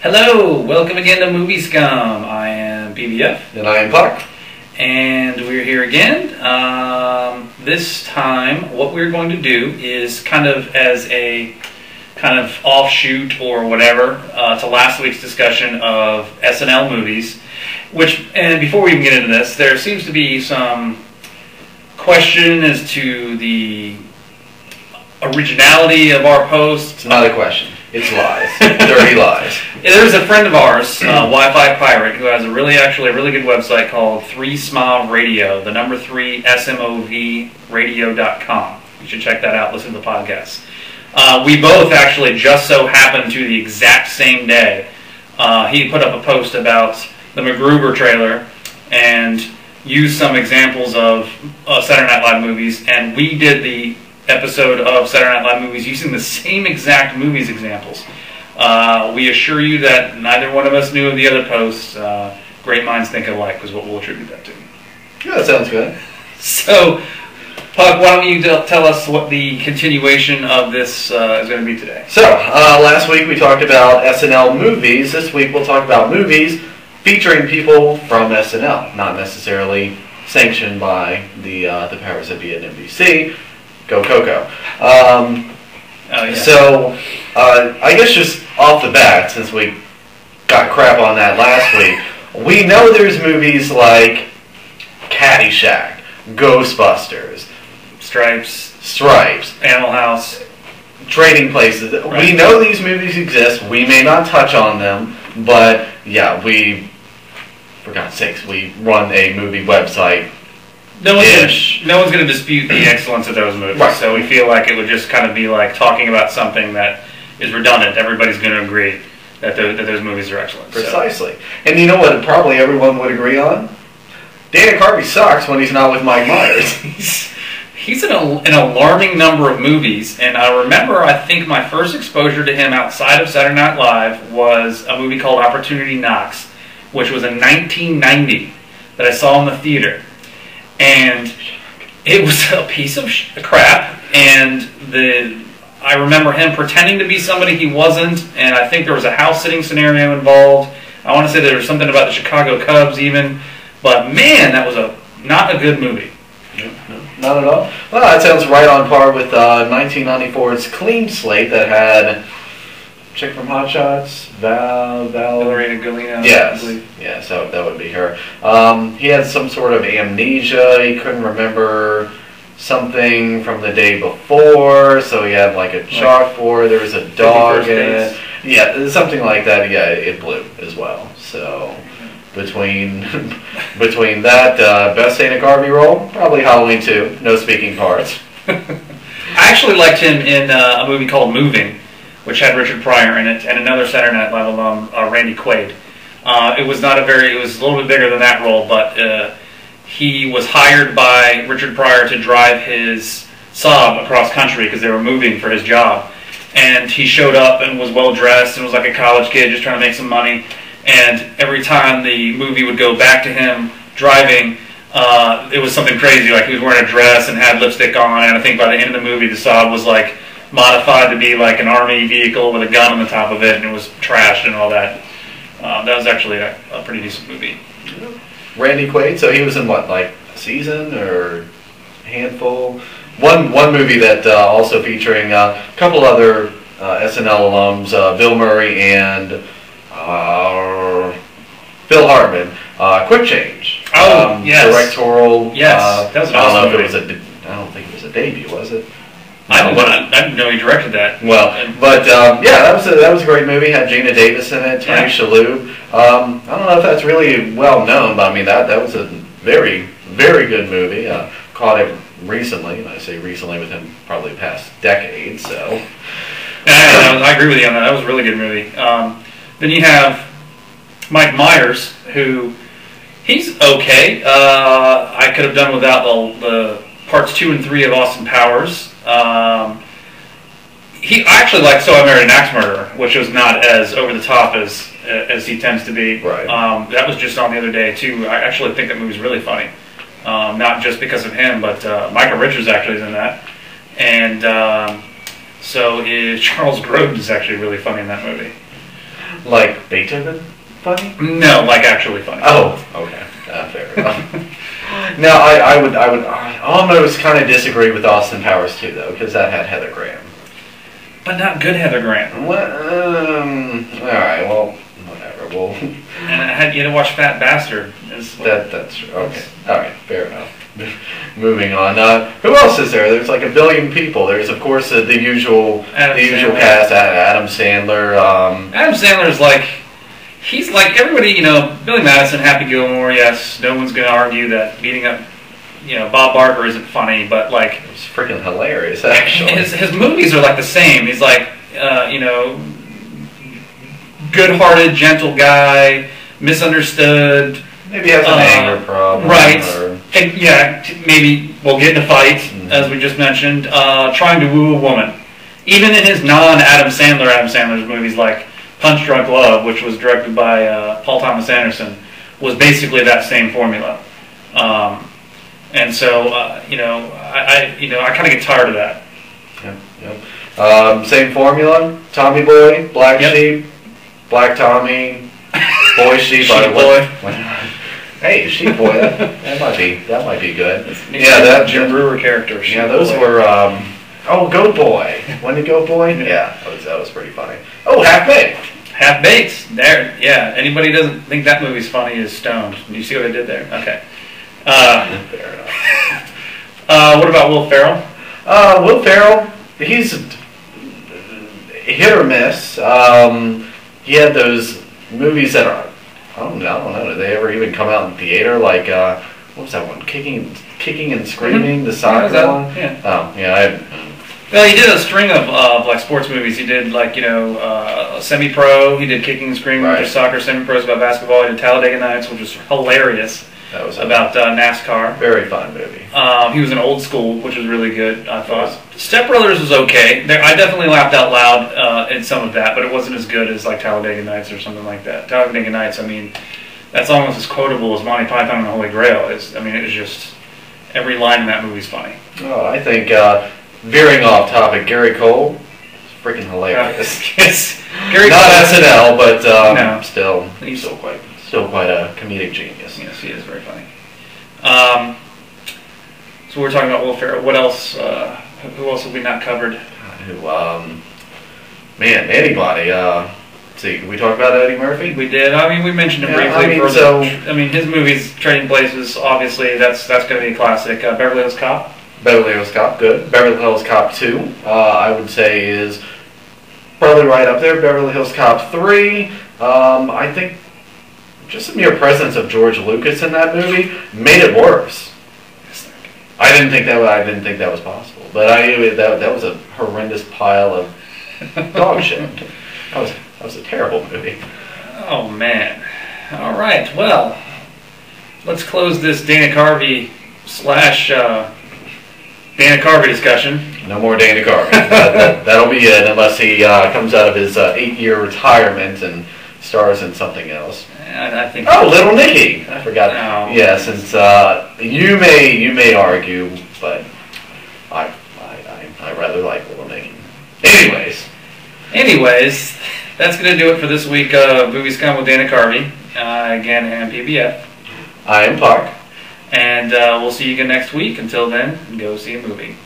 Hello, welcome again to Movie Scum. I am BBF. And I am Puck. And we're here again. This time, what we're going to do is kind of as a kind of offshoot or whatever to last week's discussion of SNL movies. And before we even get into this, there seems to be some question as to the originality of our post. It's not a question. It's lies. Dirty lies. There's a friend of ours, Wi-Fi Pirate, who has a really good website called 3 Smile Radio, the number 3 SMOV radio.com. You should check that out, listen to the podcast. We both actually just so happened to the exact same day. He put up a post about the MacGruber trailer and used some examples of Saturday Night Live movies, and we did the episode of Saturday Night Live movies using the same exact movies examples. We assure you that neither one of us knew of the other posts. Great minds think alike is what we'll attribute that to. Yeah, that sounds good. So, Puck, why don't you tell us what the continuation of this is going to be today? So, last week we talked about SNL movies. This week we'll talk about movies featuring people from SNL, not necessarily sanctioned by the powers that be at NBC. Go Coco. So, I guess just off the bat, since we got crap on that last week, we know there's movies like Caddyshack, Ghostbusters, Stripes, Animal House, Trading Places. Right. We know these movies exist. We may not touch on them, but yeah, for God's sakes, we run a movie website. No one's going to dispute the excellence of those movies, right. So we feel like it would just kind of be like talking about something that is redundant. Everybody's going to agree that those movies are excellent. Precisely. So. And you know what probably everyone would agree on? Dana Carvey sucks when he's not with Mike Myers. He's in an alarming number of movies, and I remember I think my first exposure to him outside of Saturday Night Live was a movie called Opportunity Knocks, which was in 1990 that I saw in the theater. And it was a piece of crap, and I remember him pretending to be somebody he wasn't, and I think there was a house-sitting scenario involved. I want to say there was something about the Chicago Cubs even, but man, that was not a good movie. No, not at all. Well, that sounds right on par with 1994's Clean Slate that had chick from Hot Shots, Valeria Golino. Yes, yeah, so that would be her. He had some sort of amnesia. He couldn't remember something from the day before, so he had like a chalkboard. There was a dog in it. Yeah, something like that. Yeah, it blew as well. So between that, best Dana Carvey role, probably Halloween 2. No speaking parts. I actually liked him in a movie called Moving, which had Richard Pryor in it, and another Saturday Night Live alum, Randy Quaid. It was a little bit bigger than that role, but he was hired by Richard Pryor to drive his Saab across country because they were moving for his job. And he showed up and was well dressed and was like a college kid just trying to make some money. And every time the movie would go back to him driving, it was something crazy, like he was wearing a dress and had lipstick on, and I think by the end of the movie the Saab was like modified to be like an army vehicle with a gun on the top of it, and it was trashed and all that. That was actually a pretty decent movie. Randy Quaid, so he was in what, like a season or a handful? One movie that also featuring a couple other SNL alums, Bill Murray and Phil Hartman. Quick Change. Oh, yes. Directorial. Yes, that was an awesome movie. I don't think it was a debut, was it? I didn't know he directed that. Well, but yeah, that was a great movie. Had Gina Davis in it, Tony Shalhoub. I don't know if that's really well known, but I mean that was a very, very good movie. Caught it recently, and I say recently within probably past decades. So I agree with you on that. That was a really good movie. Then you have Mike Myers, who he's okay. I could have done without the parts 2 and 3 of Austin Powers. I actually liked So I Married an Axe Murderer, which was not as over the top as he tends to be. Right. That was just on the other day too. I actually think that movie's really funny, not just because of him, but Michael Richards actually is in that, and so is Charles Grodin is actually really funny in that movie. Like Beethoven funny? No, like actually funny. Oh, okay. Fair enough. No, I would almost kind of disagree with Austin Powers too, though, because that had Heather Graham. But not good Heather Graham. Well, all right, well, whatever. Well, And you had to watch Fat Bastard. that's true. Okay, all right, fair enough. Moving on. Who else is there? There's like a billion people. There's of course the usual cast. Adam Sandler. Adam Sandler's like. He's like everybody, Billy Madison, Happy Gilmore, yes, no one's going to argue that beating up, Bob Barker isn't funny, but like... It's freaking hilarious, actually. His movies are like the same. He's like, good-hearted, gentle guy, misunderstood. Maybe has an anger problem. Right. And, yeah, maybe we'll get in a fight, as we just mentioned, trying to woo a woman. Even in his Adam Sandler's movies like Punch Drunk Love, which was directed by Paul Thomas Anderson, was basically that same formula. And so, I kind of get tired of that. Yep. Same formula. Tommy Boy, Black Sheep, Black Tommy, Boy Sheep. Sheep Boy. Hey, Sheep Boy. That might be good. That Jim Brewer character. Yeah, those were. Goat Boy. When did Goat Boy? Yeah, that was pretty funny. Oh, Half Baked. Half Baked. There. Yeah. Anybody doesn't think that movie's funny is stoned. Do you see what I did there? Okay. Fair enough. What about Will Ferrell? Will Ferrell, he's hit or miss. He had those movies that are, I don't know, did they ever even come out in theater? Like, what was that one? Kicking and Screaming, the soccer one? Yeah. Oh, yeah, Well, he did a string of like sports movies. He did like Semi-Pro. He did Kicking and Screaming, which is soccer. Semi-Pro is about basketball. He did Talladega Nights, which was hilarious. That was about NASCAR. Very fun movie. He was in Old School, which was really good, I thought. Step Brothers was okay. I definitely laughed out loud in some of that, but it wasn't as good as like Talladega Nights or something like that. Talladega Nights, I mean, that's almost as quotable as Monty Python and the Holy Grail is. I mean, it was just every line in that movie's funny. Oh, I think veering off topic, Gary Cole, is freaking hilarious. Yes, Gary Not Cole. SNL, but No. he's still quite a comedic genius. Yes, he is very funny. So we're talking about Will Ferrell. What else? Who else have we not covered? Anybody. Let's see, we talked about Eddie Murphy? We did. I mean, we mentioned him briefly. His movies, Trading Places, obviously, that's going to be a classic. Beverly Hills Cop. Beverly Hills Cop, good. Beverly Hills Cop 2, I would say is probably right up there. Beverly Hills Cop 3, I think just the mere presence of George Lucas in that movie made it worse. I didn't think that was possible, but that was a horrendous pile of dog shit. That was a terrible movie. Oh man! All right, well, let's close this Dana Carvey / Dana Carvey discussion. No more Dana Carvey. That'll be it, unless he comes out of his 8-year retirement and stars in something else. I think. Oh, Little Nicky! I forgot. No. Yeah, since you may argue, but I rather like Little Nicky. Anyways, that's going to do it for this week of Movie Scum with Dana Carvey. Again, I am PBF. I am Park. And we'll see you again next week. Until then, go see a movie.